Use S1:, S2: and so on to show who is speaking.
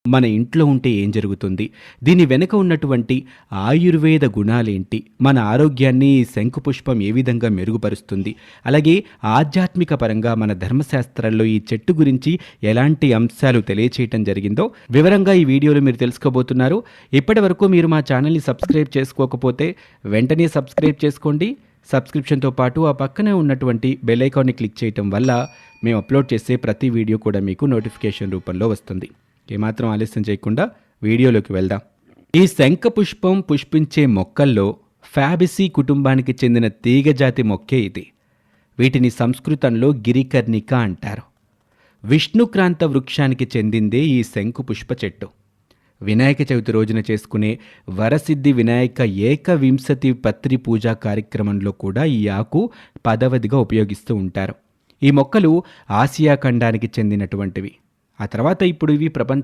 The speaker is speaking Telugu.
S1: మన ఇంట్లో ఉంటే ఏం జరుగుతుంది? దీని వెనక ఉన్నటువంటి ఆయుర్వేద గుణాలేంటి? మన ఆరోగ్యాన్ని ఈ శంకుపుష్పం ఏ విధంగా మెరుగుపరుస్తుంది? అలాగే ఆధ్యాత్మిక పరంగా మన ధర్మశాస్త్రాల్లో ఈ చెట్టు గురించి ఎలాంటి అంశాలు తెలియచేయటం జరిగిందో వివరంగా ఈ వీడియోలో మీరు తెలుసుకోబోతున్నారు. ఇప్పటివరకు మీరు మా ఛానల్‌ని సబ్స్క్రైబ్ చేసుకోకపోతే వెంటనే సబ్స్క్రైబ్ చేసుకోండి. సబ్స్క్రిప్షన్‌తో పాటు ఆ పక్కనే ఉన్నటువంటి బెల్ ఐకాన్‌ని క్లిక్ చేయటం వల్ల మేము అప్లోడ్ చేసే ప్రతి వీడియో కూడా మీకు నోటిఫికేషన్ రూపంలో వస్తుంది. ఏమాత్రం ఆలస్యం చేయకుండా వీడియోలోకి వెళ్దాం. ఈ శంఖ పుష్పం పుష్పించే మొక్కల్లో ఫ్యాబిసీ కుటుంబానికి చెందిన తీగజాతి మొక్కే ఇది. వీటిని సంస్కృతంలో గిరికర్ణిక అంటారు. విష్ణుక్రాంత వృక్షానికి చెందిందే ఈ శంకు పుష్ప చెట్టు. వినాయక చవితి రోజున చేసుకునే వరసిద్ధి వినాయక ఏకవింశతి పత్రి పూజా కార్యక్రమంలో కూడా ఈ ఆకు పదవదిగా ఉపయోగిస్తూ ఉంటారు. ఈ మొక్కలు ఆసియా ఖండానికి చెందినటువంటివి. ఆ తర్వాత ఇప్పుడు ఇవి ప్రపంచ